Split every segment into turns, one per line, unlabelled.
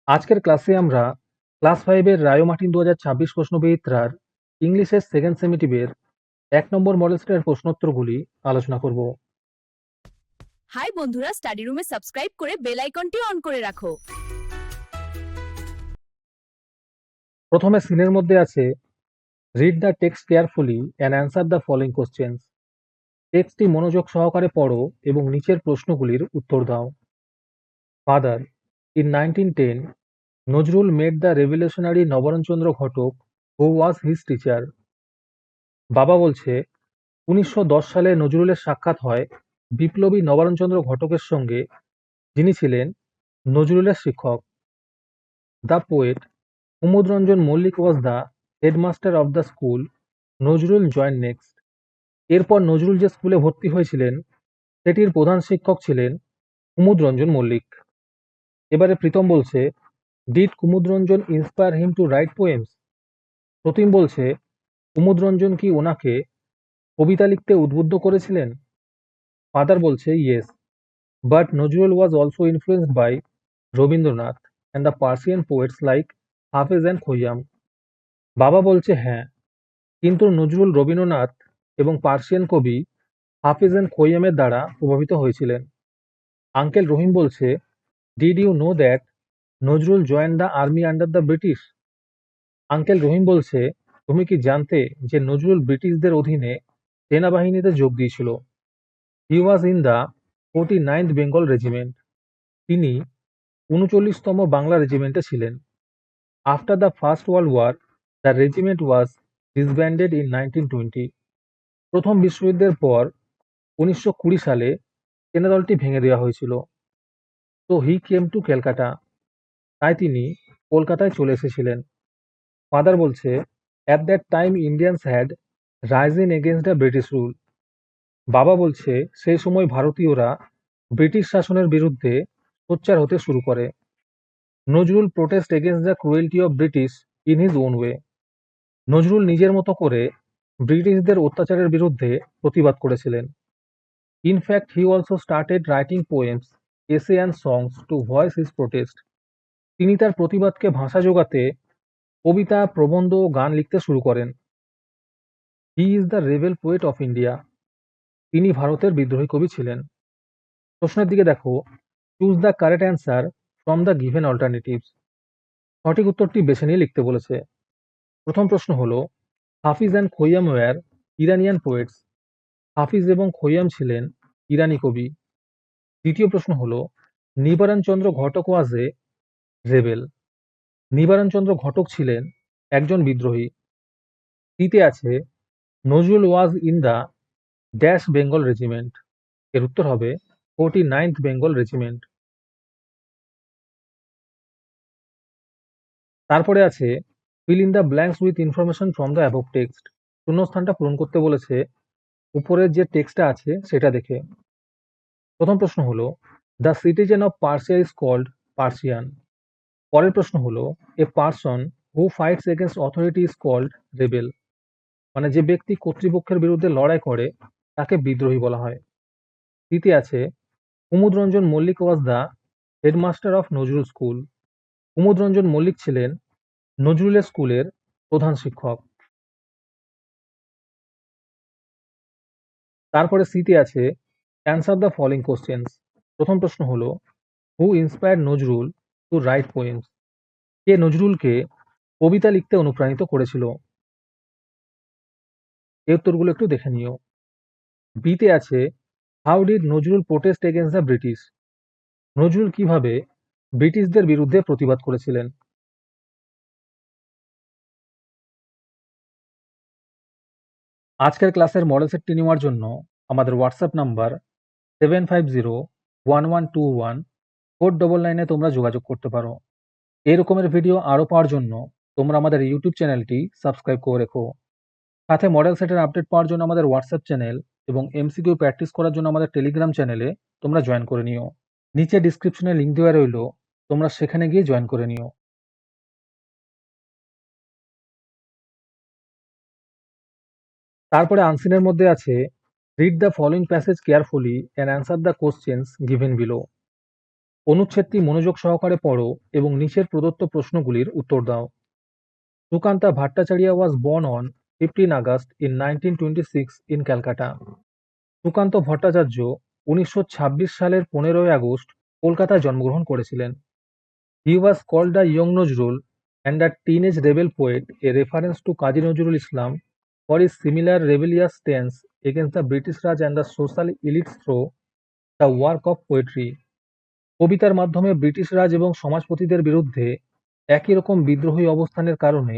আজকের ক্লাসে আমরা ক্লাস 5 এর রায়ো মার্টিন 2026 প্রশ্নবিচিত্রার ইংলিশের সেকেন্ড সেমিটিভের 1 নম্বর মডেল সেটের প্রশ্নোত্তরগুলি আলোচনা করব।
হাই বন্ধুরা, স্টাডি রুমে সাবস্ক্রাইব করে বেল আইকনটি অন করে রাখো।
প্রথমে সিনের মধ্যে আছে read the text carefully and answer the following questions. টেক্সটটি মনোযোগ সহকারে পড়ো এবং নিচের প্রশ্নগুলির উত্তর দাও। Father, in 1910 Nazrul made the revolutionary Nabaranchandra Ghatak who was his teacher. বাবা বলছে 1910 সালে নজরুলের সাক্ষাৎ হয় বিপ্লবী নবারণচন্দ্র ঘটকের সঙ্গে, যিনি ছিলেন নজরুলের শিক্ষক। The poet Kumudranjan Mallick was the headmaster of the school Nazrul join next. এরপর নজরুল যে স্কুলে ভর্তি হয়েছিলেন সেটির প্রধান শিক্ষক ছিলেন কুমুদরঞ্জন মল্লিক। এবারে প্রীতম বলছে did Kumudranjan inspire him to write poems. Pratim বলছে কুমুদরঞ্জন কি ওনাকে কবিতা লিখতে উদ্বুদ্ধ করেছিলেন। ফাদার বলছে yes, but Nazrul was also influenced by Rabindranath and the Persian poets like হাফেজ and খৈয়াম। বাবা বলছে হ্যাঁ, কিন্তু নজরুল রবীন্দ্রনাথ এবং পার্সিয়ান কবি হাফেজ এন্ড খৈয়ামের দ্বারা প্রভাবিত হয়েছিলেন। আঙ্কেল রহিম বলছে did you know that Nazrul join the army under the British. Uncle Rahim বলছে তুমি কি জানতে যে নজরুল ব্রিটিশদের অধীনে সেনাবাহিনীতে যোগ দিয়েছিল। He was in the 49th Bengal regiment. তিনি 39তম বাংলা রেজিমেন্টে ছিলেন। After the first world war the regiment was disbanded in 1920। প্রথম বিশ্বযুদ্ধের পর 1920 সালে সেনাদলটি ভেঙে দেওয়া হয়েছিল। তো হি কেম টু ক্যালকাটা, তাই তিনি কলকাতায় চলে এসেছিলেন। ফাদার বলছে at that time Indians had rising against the British rule. বাবা বলছে সেই সময় ভারতীয়রা ব্রিটিশ শাসনের বিরুদ্ধে সোচ্চার হতে শুরু করে। Nazrul protest against the cruelty of British in his own way. Nazrul নিজের মতো করে ব্রিটিশদের অত্যাচারের বিরুদ্ধে প্রতিবাদ করেছিলেন। In fact he also started writing poems, essay and songs to voice his protest. তিনি তার প্রতিবাদকে ভাষা যোগাতে কবিতা, প্রবন্ধ ও গান লিখতে শুরু করেন। He is the rebel poet of India. তিনি ভারতের বিদ্রোহী কবি ছিলেন। প্রশ্নের দিকে দেখো, choose the correct answer from the given alternatives. সঠিক উত্তরটি বেছে নিয়ে লিখতে বলেছে। প্রথম প্রশ্ন হলো Hafiz and Khayyam were Iranian poets. Hafiz এবং খৈয়াম ছিলেন ইরানি কবি। দ্বিতীয় প্রশ্ন হলো নিবারণ চন্দ্র ঘটক ওয়াজ এ রেবেল। নিবারণ চন্দ্র ঘটক ছিলেন একজন বিদ্রোহী। তিতে আছে Nazrul was in the dash Bengal regiment. এর উত্তর হবে 49th বেঙ্গল রেজিমেন্ট। তারপরে আছে fill in the blanks with information from the above text. শূন্যস্থানটা পূরণ করতে বলেছে উপরের যে টেক্সটটা আছে সেটা দেখে। প্রথম প্রশ্ন হলো the citizen of Persia is called Persian. পরের প্রশ্ন হলো a person who fights against authority is called rebel. মানে যে ব্যক্তি কর্তৃপক্ষের বিরুদ্ধে লড়াই করে তাকে বিদ্রোহী বলা হয়। তৃতীয় আছে Kumudranjan Mallick was the headmaster of Nazrul school. Kumudranjan Mallick ছিলেন নজরুলের স্কুলের প্রধান শিক্ষক। তারপরে সিতে আছে অ্যান্সার দ্য ফলোইং কোশ্চেন্স। প্রথম প্রশ্ন হলো who inspired Nazrul to write poems. কে নজরুলকে কবিতা লিখতে অনুপ্রাণিত করেছিল। এই উত্তরগুলো একটু দেখে নিও। বিতে আছে how did Nazrul protest against the British. Nazrul কিভাবে ব্রিটিশদের বিরুদ্ধে প্রতিবাদ করেছিলেন। আজকের ক্লাসের মডেল সেটটি নেওয়ার জন্য আমাদের হোয়াটসঅ্যাপ নাম্বার 750111 তোমরা যোগাযোগ করতে পারো। এই রকমের ভিডিও আরও পাওয়ার জন্য তোমরা আমাদের ইউটিউব চ্যানেলটি সাবস্ক্রাইব করে রেখো। সাথে মডেল সেটের আপডেট পাওয়ার জন্য আমাদের হোয়াটসঅ্যাপ চ্যানেল এবং এমসিকিউ প্র্যাকটিস করার জন্য আমাদের টেলিগ্রাম চ্যানেলে তোমরা জয়েন করে নিও। নিচে ডিসক্রিপশনে লিঙ্ক দেওয়া রইলো, তোমরা সেখানে গিয়ে জয়েন করে নিও। তারপরে আনসিনের মধ্যে আছে read the following passage carefully and answer the questions given below. অনুচ্ছেদটি মনোযোগ সহকারে পড়ো এবং নিচের প্রদত্ত প্রশ্নগুলির উত্তর দাও। সুকান্তা Bhattacharya was born on 15 August in 1926 in Calcutta. Sukanta Bhattacharya 1926 সালের 15 আগস্ট কলকাতায় জন্মগ্রহণ করেছিলেন। He was called a young Nazrul and a teenage rebel poet, a reference to Kazi Nazrul Islam for his similar rebellious stance against the British Raj and the social elites through the work of poetry. কবিতার মাধ্যমে British রাজ এবং সমাজপতিদের বিরুদ্ধে একই রকম বিদ্রোহী অবস্থানের কারণে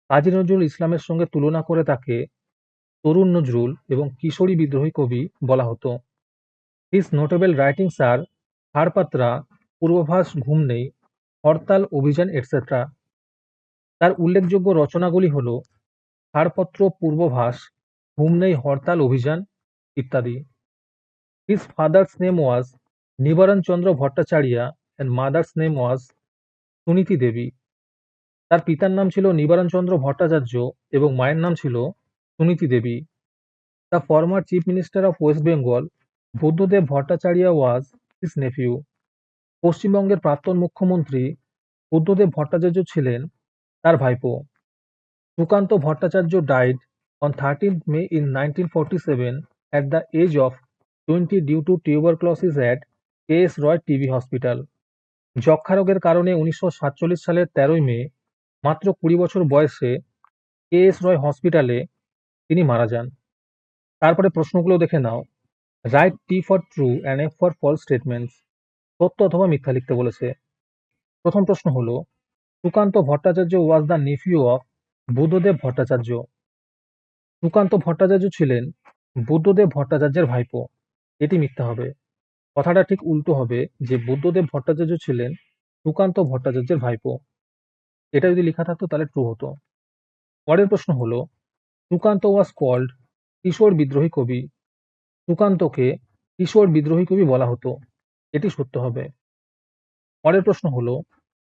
কাজী নজরুল ইসলামের সঙ্গে তুলনা করে তাকে তরুণ নজরুল এবং কিশোরী বিদ্রোহী কবি বলা হতো। হিজ নোটেবল রাইটিংস আর ছাড়পাত্রা, পূর্বভাস, ঘুম নেই, হরতাল, অভিযান এটসেট্রা। তার উল্লেখযোগ্য রচনাগুলি হল ছাড়পত্র, পূর্বভাস, ঘুম নেই, হরতাল, অভিযান ইত্যাদি। His father's name was Nibaran Chandra Bhattacharya and mother's name was Suniti Devi. তার পিতার নাম ছিল নিবারণ চন্দ্র ভট্টাচার্য এবং মায়ের নাম ছিল Suniti Devi. The former chief minister of West Bengal Buddhadeb Bhattacharya was his nephew. পশ্চিমবঙ্গের প্রাক্তন মুখ্যমন্ত্রী বুদ্ধদেব ভট্টাচার্য ছিলেন তার ভাইপো। Sukanta Bhattacharya died on 13th May in 1947 at the age of 20 due to tuberculosis at K.S. Roy TB Hospital. যক্ষা রোগের কারণে 1947 সালের 13ই মে মাত্র 20 বছর বয়সে কে.এস. রয় হসপিটালে তিনি মারা যান। তারপরে প্রশ্নগুলো দেখে নাও। Write T for true and F for false statements. সত্য অথবা মিথ্যা লিখতে বলেছে। প্রথম প্রশ্ন হলো, Sukanta Bhattacharya was the nephew of Buddhadeb Bhattacharya. Sukanta Bhattacharya ছিলেন বুদ্ধদেব ভট্টাচার্যের ভাইপো। এটি মিথ্যা হবে। কথাটা ঠিক উল্টো হবে যে বুদ্ধদেব ভট্টাচার্য ছিলেন সুকান্ত ভট্টাচার্যের ভাইপো। এটা যদি লেখা থাকতো তাহলে ট্রু হতো। পরের প্রশ্ন হলো, সুকান্ত ওয়াজ কল্ড কিশোর বিদ্রোহী কবি। সুকান্তকে কিশোর বিদ্রোহী কবি বলা হতো। এটি সত্য হবে। পরের প্রশ্ন হলো,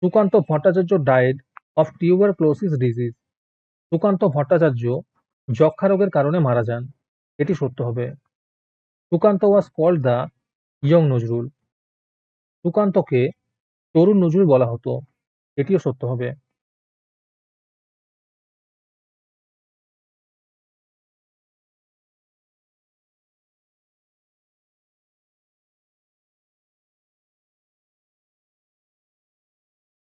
Sukanta Bhattacharya died of tuberculosis disease. Sukanta Bhattacharya যক্ষা রোগের কারণে মারা যান। এটি সত্য হবে। Sukanta was called the young Nazrul. সুকান্তকে তরুণ নজরুল বলা হতো। এটিও সত্য হবে।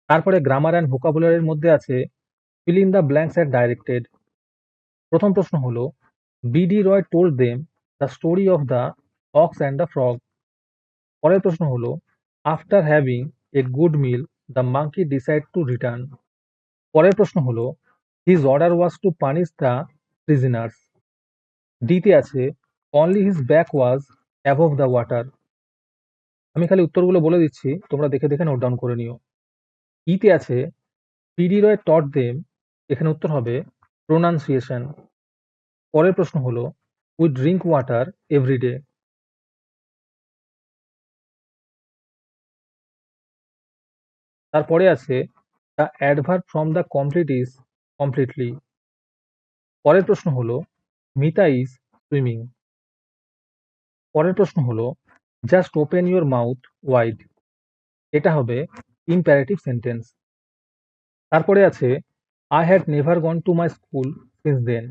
তারপরে গ্রামার অ্যান্ড ভোকাবুলারির মধ্যে আছে fill in the blanks as directed. প্রথম প্রশ্ন হলো, BD Roy told them the story of the ox and the frog. পরের প্রশ্ন হলো, after having a good meal the monkey decided to return. পরের প্রশ্ন হলো, his order was to punish the prisoners. ডিতে আছে only his back was above the water. আমি খালি উত্তরগুলো বলে দিচ্ছি, তোমরা দেখে দেখে নোট ডাউন করে নিও। ইতে আছে পিডি রয় টট দেম। এখানে উত্তর হবে প্রোনাউন্সিয়েশন। পরের প্রশ্ন হলো, উই ড্রিঙ্ক ওয়াটার এভরিডে। তারপরে আছে the adverb from the complete is completely. পরের প্রশ্ন হলো, মিতা ইজ সুইমিং। পরের প্রশ্ন হলো, just open your mouth wide. এটা হবে ইম্প্যারেটিভ সেন্টেন্স। তারপরে আছে I had never gone to my school since then.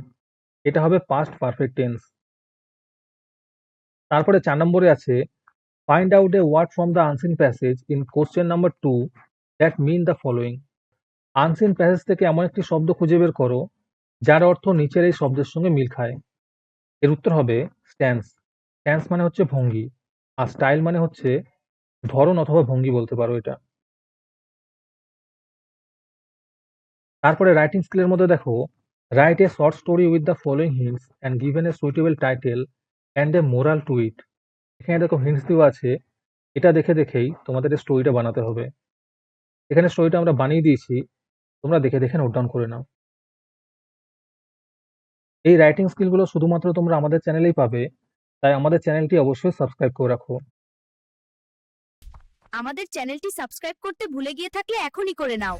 এটা হবে পাস্ট পারফেক্ট টেন্স। তারপরে 4 নম্বরে আছে find out a word from the unseen passage in question number 2 that mean the following. Unseen passage থেকে এমন একটি শব্দ খুঁজে বের করো যার অর্থ নিচের এই শব্দের সঙ্গে মিল খায়। এর উত্তর হবে স্ট্যান্স। স্ট্যান্স মানে হচ্ছে ভঙ্গি, আর স্টাইল মানে হচ্ছে ধরন অথবা ভঙ্গি বলতে পারো এটা। তারপরে রাইটিং স্কিলের মধ্যে দেখো, write a short story with the following hints and given a suitable title and a moral to it. এখানে দেখো হিন্টস দেওয়া আছে, এটা দেখে দেখেই তোমাদের স্টোরিটা বানাতে হবে। এখানে স্টোরিটা আমরা বানিয়ে দিয়েছি, তোমরা দেখে দেখে নোট ডাউন করে নাও। এই রাইটিং স্কিলগুলো শুধুমাত্র তোমরা আমাদের চ্যানেলেই পাবে, তাই আমাদের চ্যানেলটি অবশ্যই সাবস্ক্রাইব করে রাখো।
আমাদের চ্যানেলটি সাবস্ক্রাইব করতে ভুলে গিয়ে থাকলে এখনই করে নাও।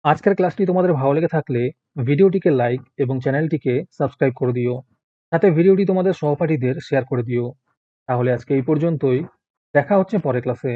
আজকের ক্লাসটি তোমাদের ভালো লেগে থাকলে ভিডিওটিকে লাইক এবং চ্যানেলটিকে সাবস্ক্রাইব করে দিও। সাথে ভিডিওটি তোমাদের সহপাঠীদের শেয়ার করে দিও। তাহলে আজকে এই পর্যন্তই। দেখা হচ্ছে পরের ক্লাসে।